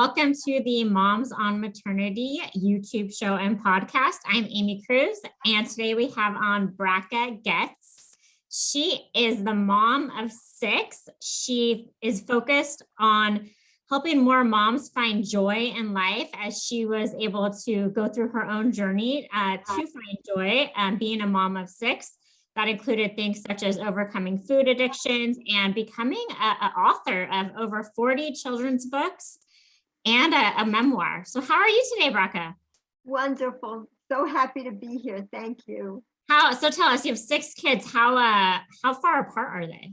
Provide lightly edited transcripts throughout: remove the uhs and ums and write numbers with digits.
Welcome to the Moms on Maternity YouTube show and podcast. I'm Aimee Cruz, and today we have on Bracha Goetz. She is the mom of 6. She is focused on helping more moms find joy in life as she was able to go through her own journey to find joy being a mom of 6. That included things such as overcoming food addictions and becoming an author of over 40 children's books and a memoir. So how are you today, Bracha? Wonderful. So happy to be here. Thank you. So tell us, you have 6 kids. How far apart are they?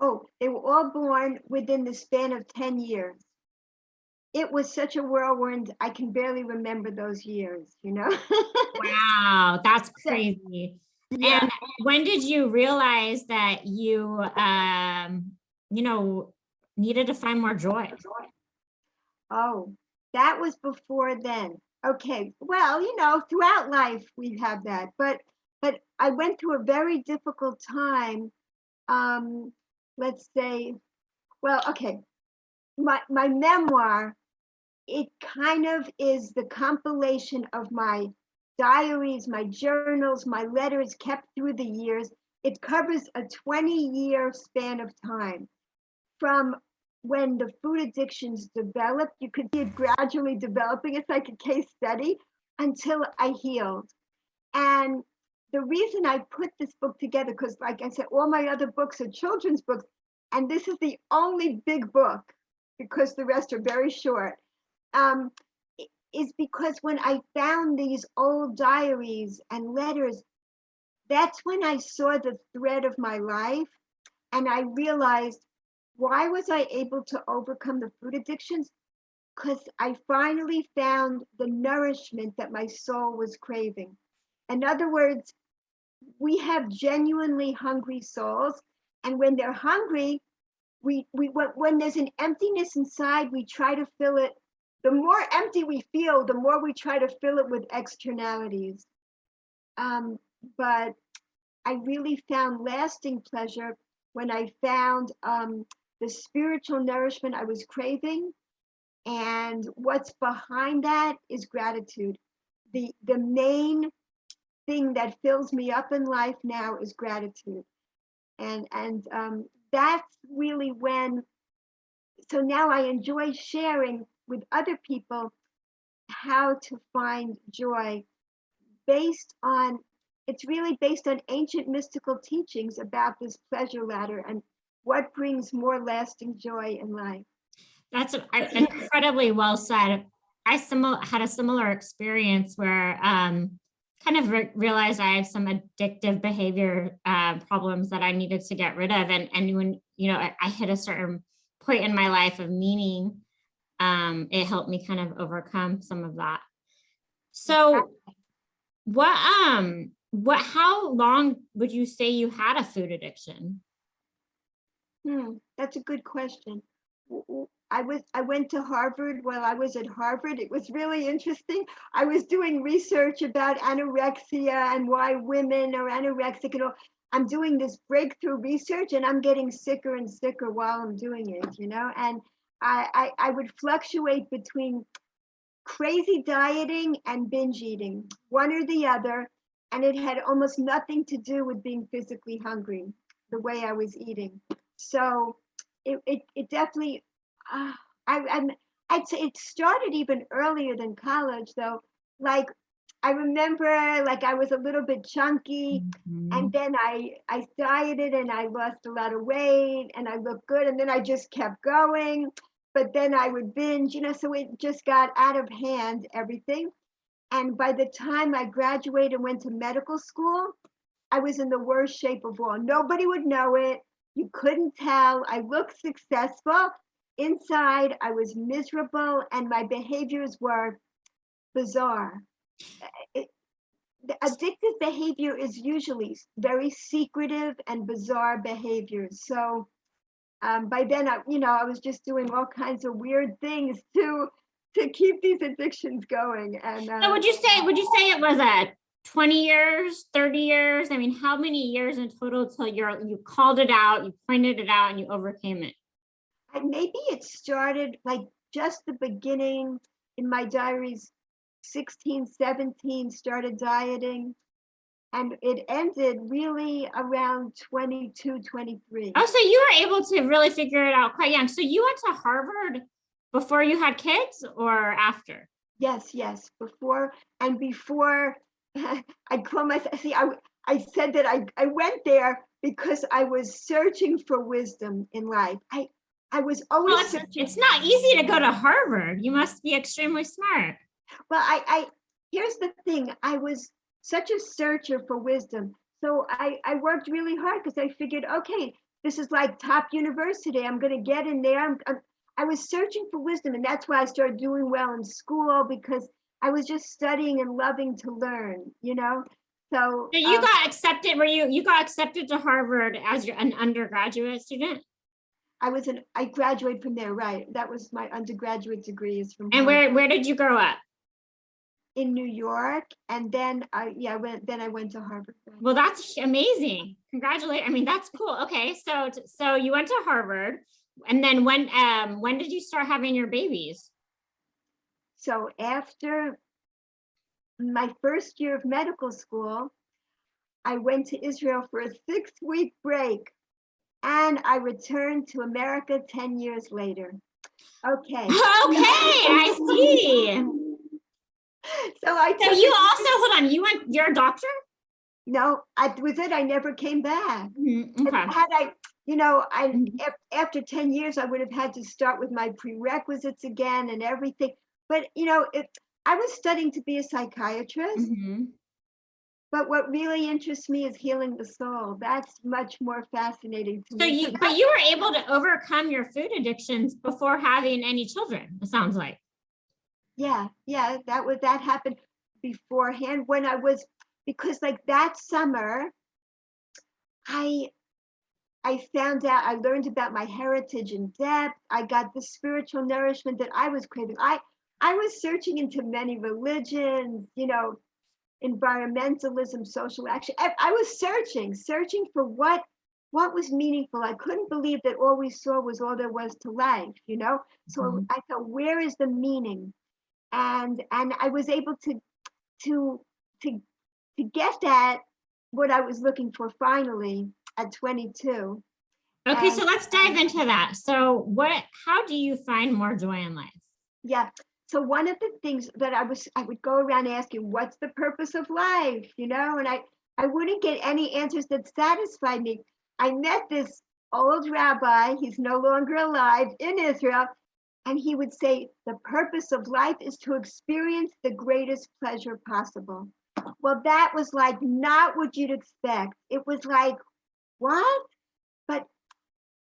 Oh, they were all born within the span of 10 years. It was such a whirlwind. I can barely remember those years, you know? Wow, that's crazy. Yeah. And when did you realize that you, needed to find more joy? Oh, that was before then. Okay, well, throughout life we have that, but I went through a very difficult time. Let's say, well, okay, my memoir, it kind of is the compilation of my diaries, my journals, my letters kept through the years. It covers a 20-year span of time. From when the food addictions developed, you could see it gradually developing. It's like a case study until I healed. And the reason I put this book together, because like I said, all my other books are children's books, and this is the only big book because the rest are very short, is because when I found these old diaries and letters, that's when I saw the thread of my life. And I realized, why was I able to overcome the food addictions? Because I finally found the nourishment that my soul was craving. In other words, we have genuinely hungry souls. And when they're hungry, when there's an emptiness inside, we try to fill it. The more empty we feel, the more we try to fill it with externalities. But I really found lasting pleasure when I found the spiritual nourishment I was craving. And what's behind that is gratitude. The main thing that fills me up in life now is gratitude. And that's really when, so now I enjoy sharing with other people how to find joy it's really based on ancient mystical teachings about this pleasure ladder and what brings more lasting joy in life. That's incredibly well said. I had a similar experience where kind of realized I had some addictive behavior problems that I needed to get rid of. And when, I hit a certain point in my life of meaning, it helped me kind of overcome some of that. So how long would you say you had a food addiction? That's a good question. I went to Harvard. While I was at Harvard, it was really interesting. I was doing research about anorexia and why women are anorexic and all. I'm doing this breakthrough research and I'm getting sicker and sicker while I'm doing it, and I would fluctuate between crazy dieting and binge eating, one or the other. And it had almost nothing to do with being physically hungry, the way I was eating. So it definitely, I'd say it started even earlier than college though. Like, I remember like I was a little bit chunky, and then I dieted and I lost a lot of weight and I looked good, and then I just kept going. But then I would binge, so it just got out of hand, everything. And by the time I graduated and went to medical school, I was in the worst shape of all. Nobody would know it. You couldn't tell. I looked successful. Inside, I was miserable and my behaviors were bizarre. The addictive behavior is usually very secretive and bizarre behaviors. So by then, I was just doing all kinds of weird things to keep these addictions going. And so would you say it was 20 years, 30 years? I mean, how many years in total till you called it out, you pointed it out, and you overcame it? Maybe it started like just the beginning. In my diaries, 16, 17, started dieting. And it ended really around 22, 23. Oh, so you were able to really figure it out quite young. So you went to Harvard before you had kids or after? Yes, yes. Before I call myself, see, I said that I went there because I was searching for wisdom in life. I was Well, always searching. it's not easy to go to Harvard. You must be extremely smart. Well, here's the thing. I was such a searcher for wisdom. So I worked really hard because I figured, okay, this is like top university. I'm going to get in there. I was searching for wisdom. And that's why I started doing well in school, because I was just studying and loving to learn, you know? So So you got accepted, you got accepted to Harvard as an undergraduate student? I graduated from there, right? That was my undergraduate degree is from And Harvard. where did you grow up? In New York, and then I went to Harvard. Well, that's amazing. Congratulations. I mean, that's cool. Okay, so you went to Harvard, and then when did you start having your babies? So after my first year of medical school, I went to Israel for a 6-week break, and I returned to America 10 years later. Okay. Okay, I see. So you also, hold on, you're a doctor? No, I was it. I never came back. Okay. Had I, after 10 years, I would have had to start with my prerequisites again and everything. But, I was studying to be a psychiatrist. Mm-hmm. But what really interests me is healing the soul. That's much more fascinating to me. But you were able to overcome your food addictions before having any children, it sounds like. Yeah, that happened beforehand when because like that summer, I found out, I learned about my heritage in depth. I got the spiritual nourishment that I was craving. I was searching into many religions, environmentalism, social action. I was searching for what was meaningful. I couldn't believe that all we saw was all there was to life, So Mm-hmm. I thought, where is the meaning? And I was able to get at what I was looking for finally at 22. Okay, And so let's dive into that. So how do you find more joy in life? yeah. So one of the things that I would go around asking, what's the purpose of life? And I wouldn't get any answers that satisfied me. I met this old rabbi, he's no longer alive, in Israel, and he would say, the purpose of life is to experience the greatest pleasure possible. Well, that was like not what you'd expect. It was like, what? But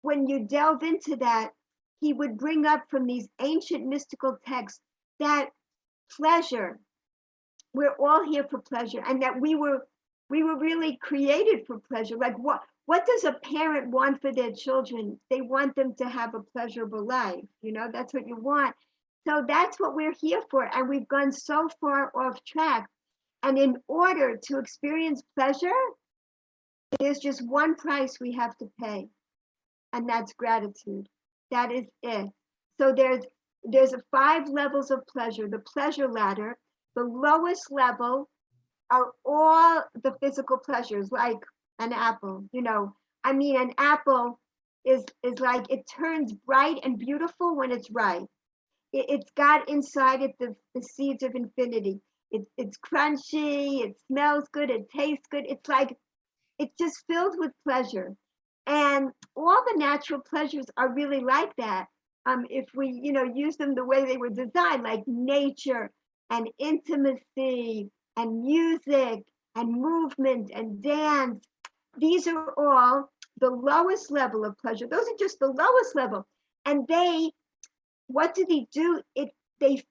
when you delve into that, he would bring up from these ancient mystical texts that pleasure, we're all here for pleasure, and that we were really created for pleasure. Like what does a parent want for their children? They want them to have a pleasurable life. That's what you want. So that's what we're here for. And we've gone so far off track. And in order to experience pleasure, there's just one price we have to pay, and that's gratitude. That is it. So there's 5 levels of pleasure. The pleasure ladder. The lowest level are all the physical pleasures, like an apple. An apple is like, it turns bright and beautiful when it's ripe. It's got inside it the seeds of infinity. It's crunchy, it smells good, it tastes good. It's like, it's just filled with pleasure. And all the natural pleasures are really like that. If we, use them the way they were designed, like nature and intimacy and music and movement and dance, these are all the lowest level of pleasure. Those are just the lowest level. And what do they do? They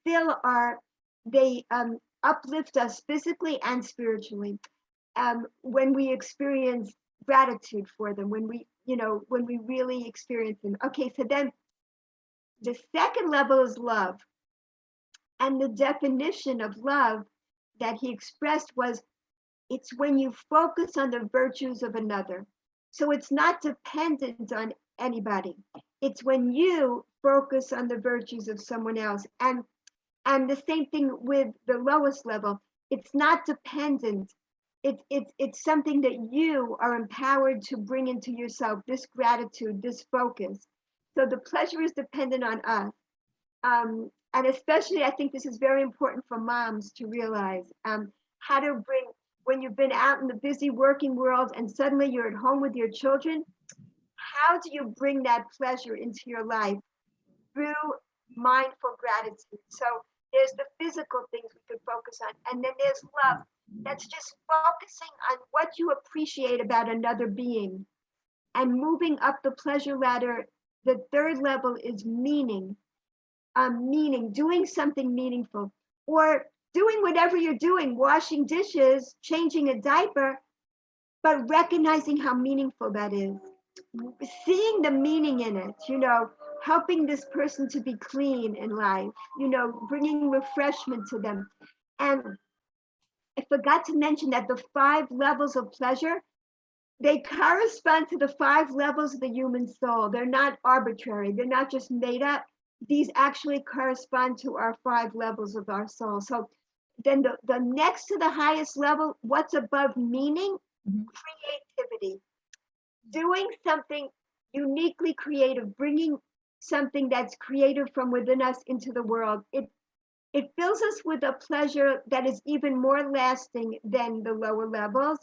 uplift us physically and spiritually. When we experience gratitude for them, when we really experience them. Okay, so then the second level is love. And the definition of love that he expressed was, it's when you focus on the virtues of another. So it's not dependent on anybody. It's when you focus on the virtues of someone else. And the same thing with the lowest level. It's not dependent. It's something that you are empowered to bring into yourself, this gratitude, this focus. So the pleasure is dependent on us. And especially, I think this is very important for moms to realize how to bring, when you've been out in the busy working world and suddenly you're at home with your children, how do you bring that pleasure into your life? Through mindful gratitude. So there's the physical things we could focus on, and then there's love. That's just focusing on what you appreciate about another being and moving up the pleasure ladder. The third level is meaning, doing something meaningful, or doing whatever you're doing, washing dishes, changing a diaper, but recognizing how meaningful that is. Seeing the meaning in it, helping this person to be clean in life, bringing refreshment to them. And I forgot to mention that the 5 levels of pleasure, they correspond to the 5 levels of the human soul. They're not arbitrary. They're not just made up. These actually correspond to our 5 levels of our soul. So then the next to the highest level, what's above meaning? Creativity. Doing something uniquely creative, bringing something that's creative from within us into the world. It fills us with a pleasure that is even more lasting than the lower levels.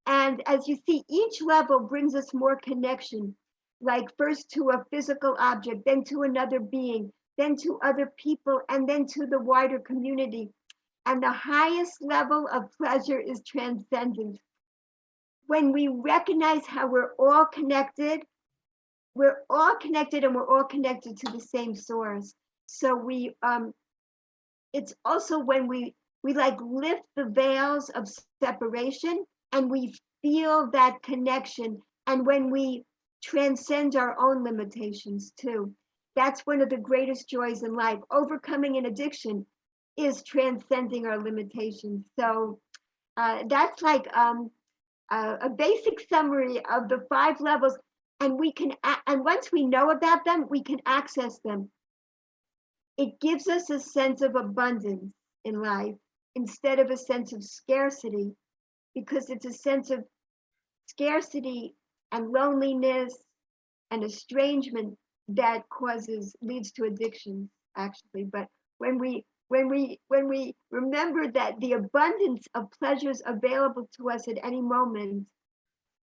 And as you see, each level brings us more connection, like first to a physical object, then to another being, then to other people, and then to the wider community. And the highest level of pleasure is transcendence. When we recognize how we're all connected and we're all connected to the same source. So it's also when we like lift the veils of separation and we feel that connection. And when we transcend our own limitations too, that's one of the greatest joys in life. Overcoming an addiction is transcending our limitations. So that's like a basic summary of the 5 levels, and and once we know about them, we can access them. It gives us a sense of abundance in life instead of a sense of scarcity, because it's a sense of scarcity and loneliness and estrangement that leads to addiction, actually. But when we remember that the abundance of pleasures available to us at any moment,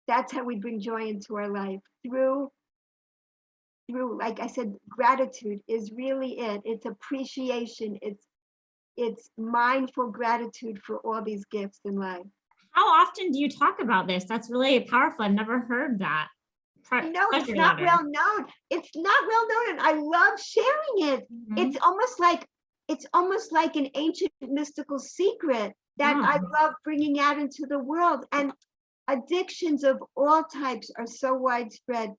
that's how we bring joy into our life. Through, like I said, gratitude is really it. It's appreciation. It's mindful gratitude for all these gifts in life. How often do you talk about this? That's really powerful. I've never heard that. No, it's not well known. It's not well known, and I love sharing it. It's almost like an ancient mystical secret that I love bringing out into the world. And addictions of all types are so widespread.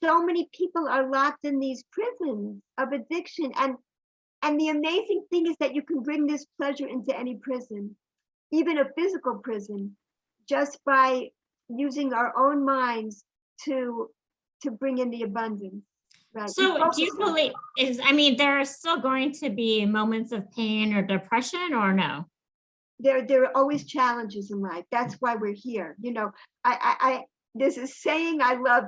So many people are locked in these prisons of addiction. And the amazing thing is that you can bring this pleasure into any prison, even a physical prison, just by using our own minds to bring in the abundance. Right. So do you believe there are still going to be moments of pain or depression, or no? There are always challenges in life. That's why we're here. There's a saying I love.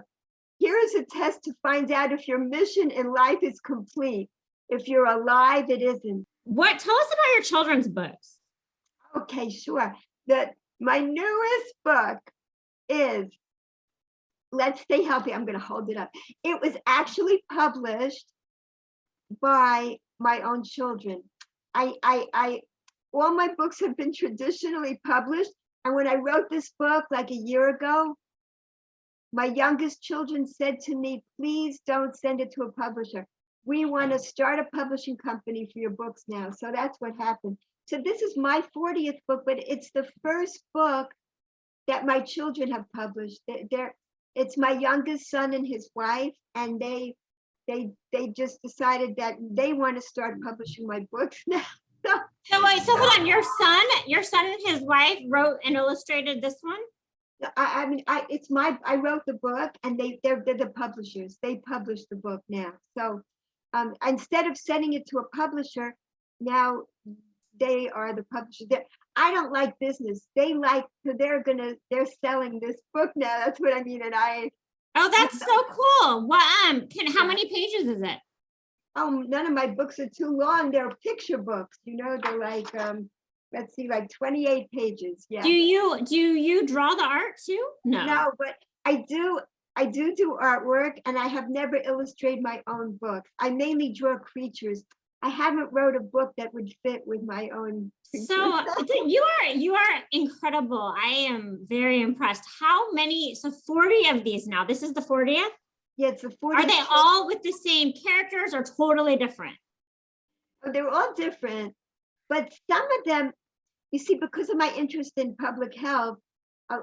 Here is a test to find out if your mission in life is complete. If you're alive, it isn't. Tell us about your children's books. Okay, sure. My newest book is Let's Stay Healthy. I'm going to hold it up. It was actually published by my own children. All my books have been traditionally published. And when I wrote this book like a year ago, my youngest children said to me, please don't send it to a publisher. We want to start a publishing company for your books now. So that's what happened. So this is my 40th book, but it's the first book that my children have published. It's my youngest son and his wife, and they just decided that they want to start publishing my books now. So hold on, your son and his wife wrote and illustrated this one? I wrote the book, and they're the publishers. They publish the book now. So instead of sending it to a publisher, now they are the publisher. I don't like business. They like, so they're selling this book now. That's what I mean. And Oh, that's so cool. What, how many pages is it? none of my books are too long. They're picture books, they're like, let's see, like 28 pages. Yeah. Do you draw the art too? No. No, but I do artwork, and I have never illustrated my own books. I mainly draw creatures. I haven't wrote a book that would fit with my own creatures. So you are incredible. I am very impressed. How many? So 40 of these now. This is the 40th? Yeah, it's the 40th. Are they all with the same characters or totally different? They're all different, but some of them, you see, because of my interest in public health,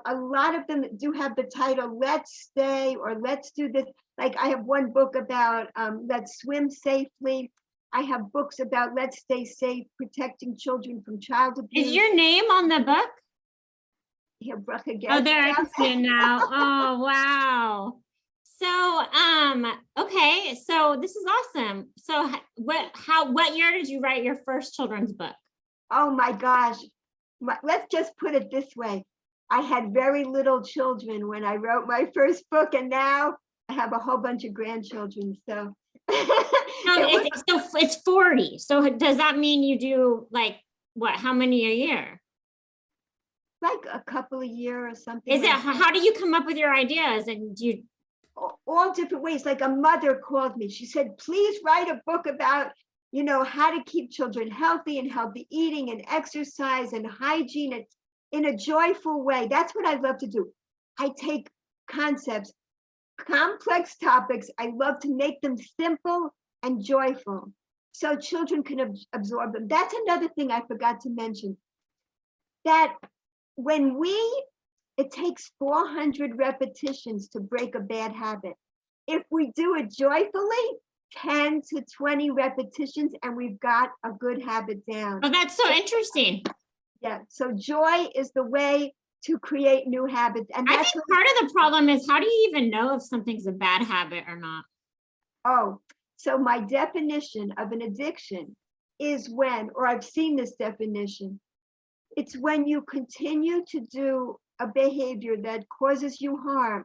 a lot of them do have the title, Let's Stay, or Let's Do This. Like I have one book about Let's Swim Safely. I have books about Let's Stay Safe, protecting children from child abuse. Is your name on the book? Yeah, Bracha Goetz. Oh, there, I can see it now. Oh, wow. So, okay, so this is awesome. So what year did you write your first children's book? Oh my gosh. Let's just put it this way. I had very little children when I wrote my first book, and now I have a whole bunch of grandchildren. So it's 40. So does that mean you do like what? How many a year? Like a couple a year or something. Is it? How do you come up with your ideas? And do you? All different ways. Like a mother called me. She said, "Please write a book about, how to keep children healthy and healthy eating and exercise and hygiene in a joyful way." That's what I love to do. I take concepts, complex topics. I love to make them simple and joyful so children can absorb them. That's another thing I forgot to mention, that it takes 400 repetitions to break a bad habit. If we do it joyfully, 10 to 20 repetitions, and we've got a good habit down. Oh, that's so interesting. Yeah, so joy is the way to create new habits. And I think part of the problem is, how do you even know if something's a bad habit or not? Oh, so my definition of an addiction is or I've seen this definition, it's when you continue to do a behavior that causes you harm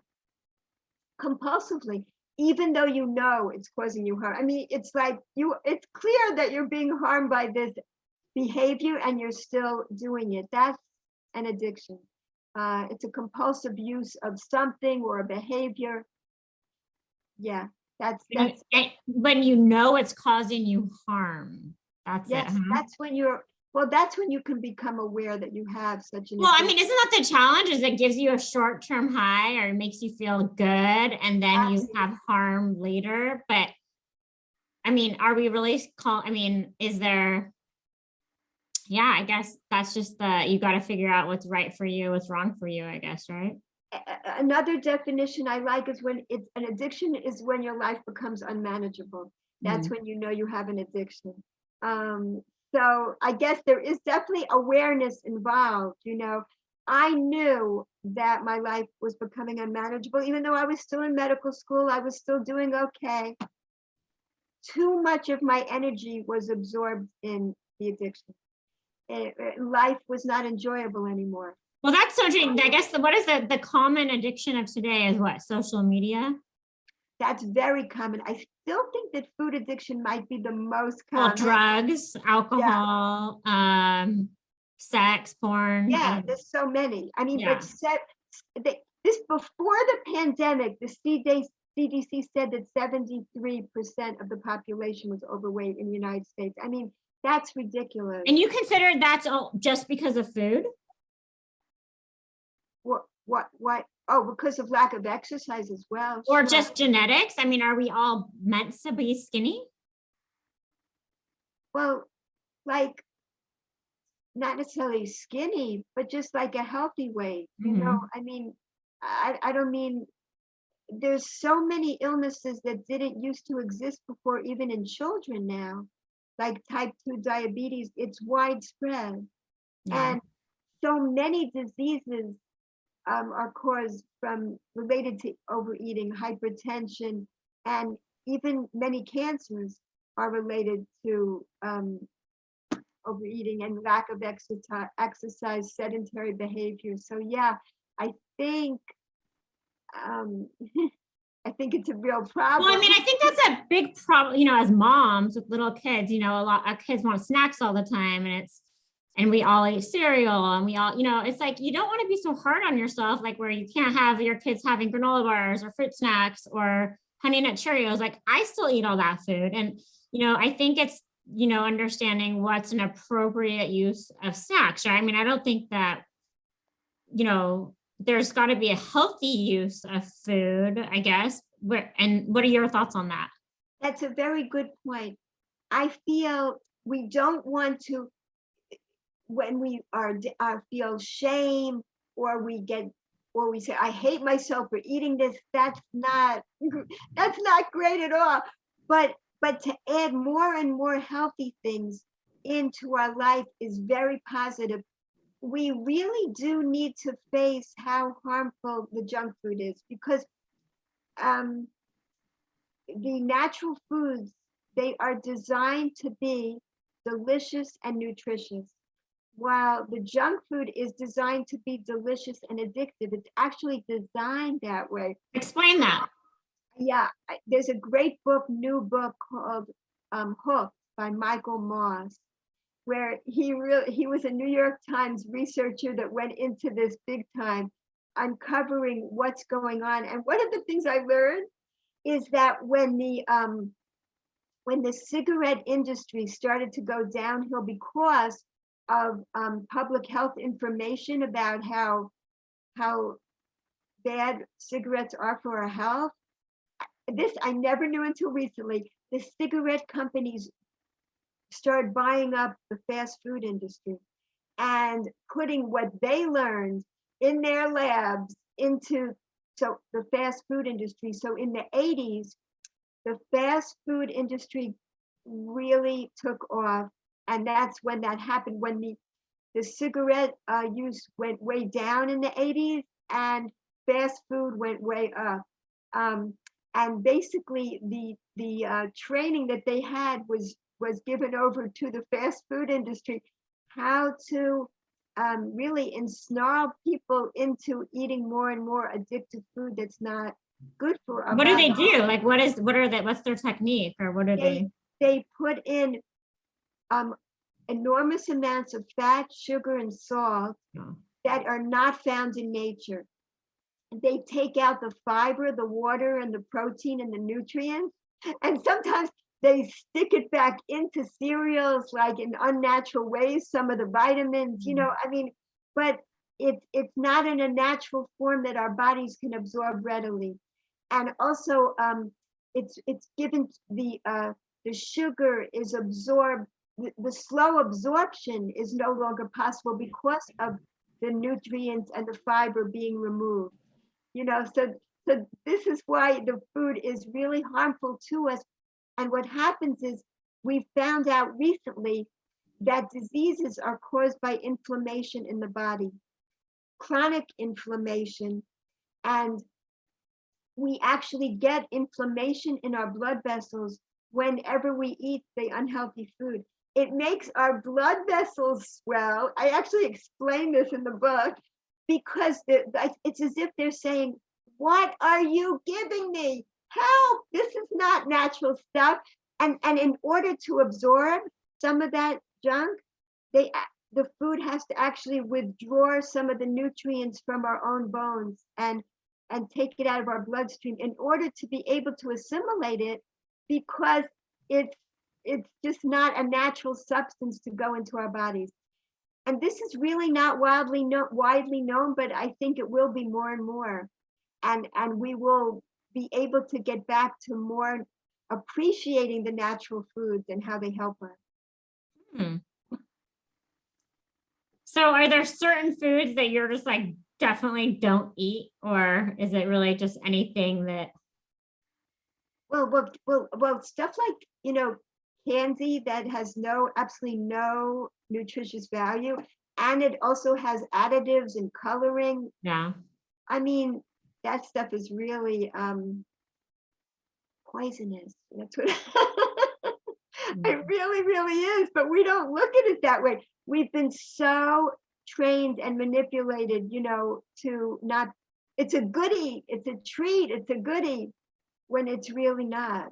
compulsively, even though you know it's causing you harm. I mean, it's like it's clear that you're being harmed by this behavior and you're still doing it. That's an addiction. It's a compulsive use of something or a behavior. Yeah, that's when you know it's causing you harm. That's yes, it. That's when you can become aware that you have such an. Well, I mean, isn't that the challenge? Is it gives you a short-term high or it makes you feel good, and then Absolutely. You have harm later. But I mean, are we really is there? Yeah, I guess that's just you got to figure out what's right for you, what's wrong for you, I guess, right? Another definition I like is when an addiction is when your life becomes unmanageable. That's when you know you have an addiction. So I guess there is definitely awareness involved. I knew that my life was becoming unmanageable, even though I was still in medical school. I was still doing okay. Too much of my energy was absorbed in the addiction. Life was not enjoyable anymore. Well, that's so interesting. I guess what is the common addiction of today is what? Social media? That's very common. I still think that food addiction might be the most common. Well, drugs, alcohol, sex, porn. Yeah, there's so many. I mean, but this before the pandemic, the CDC said that 73% of the population was overweight in the United States. I mean, that's ridiculous. And you consider that's all just because of food? What? Oh, because of lack of exercise as well. Or just genetics? I mean, are we all meant to be skinny? Well, like, not necessarily skinny, but just like a healthy weight. I mean, I don't mean, there's so many illnesses that didn't used to exist before, even in children now, like type 2 diabetes. It's widespread. Yeah. And so many diseases are related to overeating, hypertension, and even many cancers are related to overeating and lack of exercise, sedentary behavior. So yeah, I think I think it's a real problem. Well, I mean, I think that's a big problem, as moms with little kids, a lot of kids want snacks all the time, and we all eat cereal, and we all, it's like, you don't want to be so hard on yourself, like where you can't have your kids having granola bars or fruit snacks or Honey Nut Cheerios. Like, I still eat all that food. And, I think it's, understanding what's an appropriate use of snacks. Right? I mean, I don't think that, there's got to be a healthy use of food, I guess. And what are your thoughts on that? That's a very good point. I feel we don't want to, when we feel shame, or we say, I hate myself for eating this. That's not great at all. But to add more and more healthy things into our life is very positive. We really do need to face how harmful the junk food is, because the natural foods, they are designed to be delicious and nutritious, while the junk food is designed to be delicious and addictive. It's actually designed that way. Explain that. Yeah, there's a great new book called Hooked by Michael Moss, where he was a New York Times researcher that went into this big time, uncovering what's going on. And one of the things I learned is that when the cigarette industry started to go downhill because of public health information about how bad cigarettes are for our health, this I never knew until recently, the cigarette companies started buying up the fast food industry and putting what they learned in their labs into the fast food industry. So in the 80s, the fast food industry really took off. And that's when that happened, when the cigarette use went way down in the 80s and fast food went way up. And basically the training that they had was given over to the fast food industry, how to really ensnarl people into eating more and more addictive food that's not good for our What do they body. do? Like, what's their technique, or what are they? They put in enormous amounts of fat, sugar, and salt that are not found in nature. They take out the fiber, the water, and the protein and the nutrients, and sometimes they stick it back into cereals, like in unnatural ways, some of the vitamins, but it's not in a natural form that our bodies can absorb readily. And also it's given, the sugar is absorbed, the slow absorption is no longer possible because of the nutrients and the fiber being removed. So this is why the food is really harmful to us. And what happens is, we found out recently that diseases are caused by inflammation in the body, chronic inflammation. And we actually get inflammation in our blood vessels whenever we eat the unhealthy food. It makes our blood vessels swell. I actually explain this in the book, because it's as if they're saying, what are you giving me? Help, this is not natural stuff. And in order to absorb some of that junk, the food has to actually withdraw some of the nutrients from our own bones and take it out of our bloodstream in order to be able to assimilate it, because it's just not a natural substance to go into our bodies. And this is really not widely known, but I think it will be more and more. And we will be able to get back to more appreciating the natural foods and how they help us. So are there certain foods that you're just like, definitely don't eat, or is it really just anything that? Well, stuff like, candy that has absolutely no nutritious value, and it also has additives and coloring. Yeah. I mean, that stuff is really poisonous. That's what. It really, really is, but we don't look at it that way. We've been so trained and manipulated, to not, it's a goodie, it's a treat, it's a goodie, when it's really not.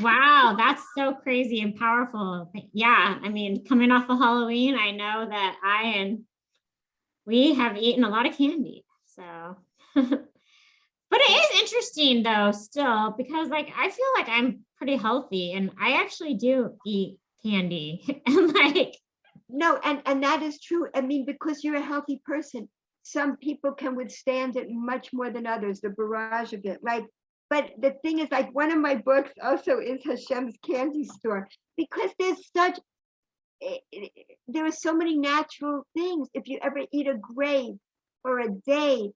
Wow, that's so crazy and powerful. Yeah, I mean, coming off of Halloween, I know that we have eaten a lot of candy. So, but it is interesting though, still, because like I feel like I'm pretty healthy and I actually do eat candy. And like, No, and that is true. I mean, because you're a healthy person, some people can withstand it much more than others, the barrage of it. Like, but the thing is, like, one of my books also is Hashem's Candy Store, because there are so many natural things. If you ever eat a grape or a date,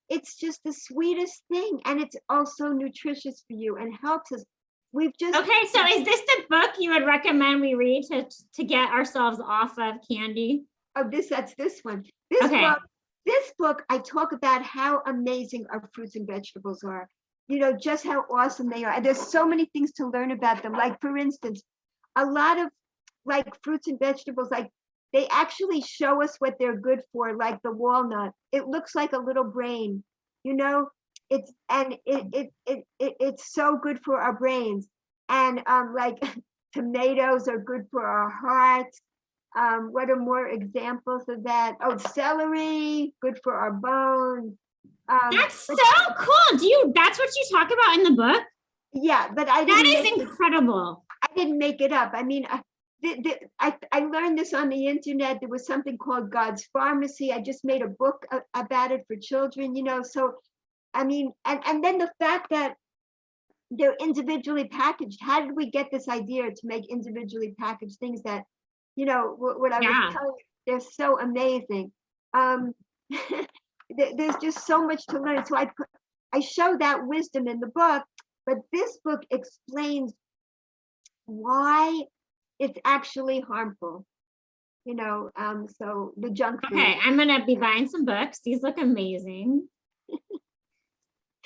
it's just the sweetest thing, and it's also nutritious for you and helps us. okay, so is this the book you would recommend we read to get ourselves off of candy? Oh, that's this one. Okay. This book, I talk about how amazing our fruits and vegetables are. Just how awesome they are. And there's so many things to learn about them. Like, for instance, a lot of like fruits and vegetables, like they actually show us what they're good for, like the walnut. It looks like a little brain, it's so good for our brains. And like tomatoes are good for our hearts. What are more examples of that? Oh, celery, good for our bones. That's so cool. That's what you talk about in the book? Yeah, but that is incredible. I didn't make it up. I mean, I learned this on the internet. There was something called God's Pharmacy. I just made a book about it for children, so I mean, and then the fact that they're individually packaged. How did we get this idea to make individually packaged things that, what I was telling you, they're so amazing. There's just so much to learn. So I show that wisdom in the book, but this book explains why it's actually harmful. So the junk food. Okay, I'm gonna be buying some books. These look amazing.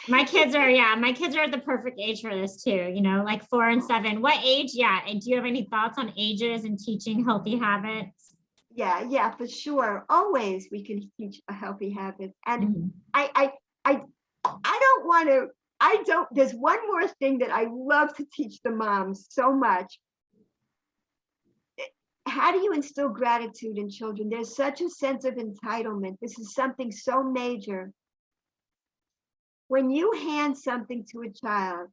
My kids are at the perfect age for this too, like 4 and 7. What age? Yeah. And do you have any thoughts on ages and teaching healthy habits? Yeah, for sure. Always we can teach a healthy habit. And I don't want to, there's one more thing that I love to teach the moms so much. How do you instill gratitude in children? There's such a sense of entitlement. This is something so major. When you hand something to a child,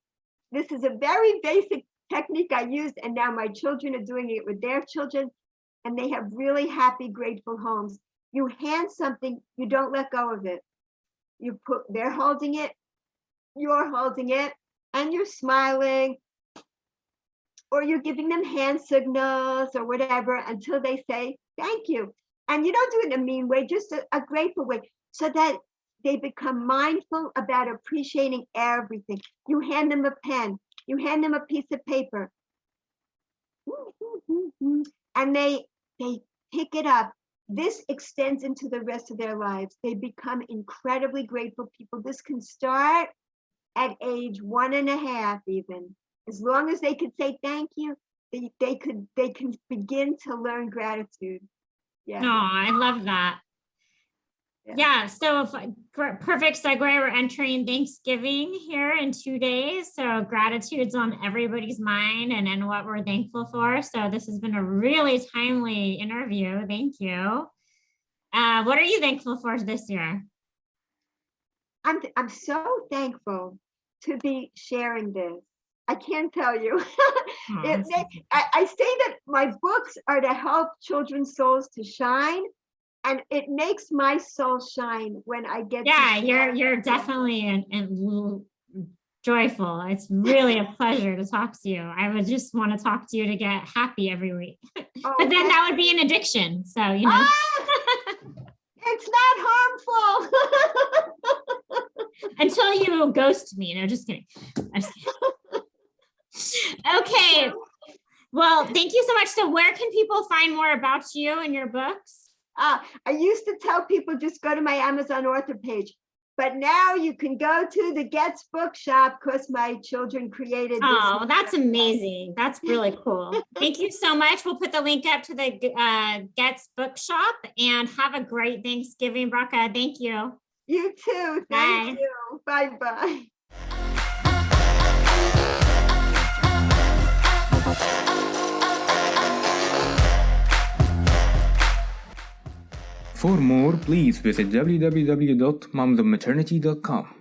this is a very basic technique I used, and now my children are doing it with their children, and they have really happy, grateful homes. You hand something, you don't let go of it. They're holding it, you're holding it, and you're smiling, or you're giving them hand signals or whatever until they say thank you. And you don't do it in a mean way, just a grateful way, so that they become mindful about appreciating everything. You hand them a pen, you hand them a piece of paper, and they pick it up. This extends into the rest of their lives. They become incredibly grateful people. This can start at age 1.5 even. As long as they could say thank you, they can begin to learn gratitude. Yeah. No, I love that. Yeah, so perfect segue. We're entering Thanksgiving here in 2 days. So gratitude's on everybody's mind and what we're thankful for. So this has been a really timely interview. Thank you. What are you thankful for this year? I'm so thankful to be sharing this. I can't tell you. I say that my books are to help children's souls to shine. And it makes my soul shine when I get. Yeah, you're definitely and joyful. It's really a pleasure to talk to you. I would just want to talk to you to get happy every week. Oh, but then that would be an addiction. So, it's not harmful. Until you ghost me. No, just kidding. I'm just kidding. Okay. Well, thank you so much. So where can people find more about you and your books? I used to tell people just go to my Amazon author page. But now you can go to the Goetz bookshop because my children created this. Oh, that's amazing. That's really cool. Thank you so much. We'll put the link up to the Goetz bookshop, and have a great Thanksgiving, Bracha. Thank you. You too. Thank you. Bye-bye. For more, please visit www.momsofmaternity.com.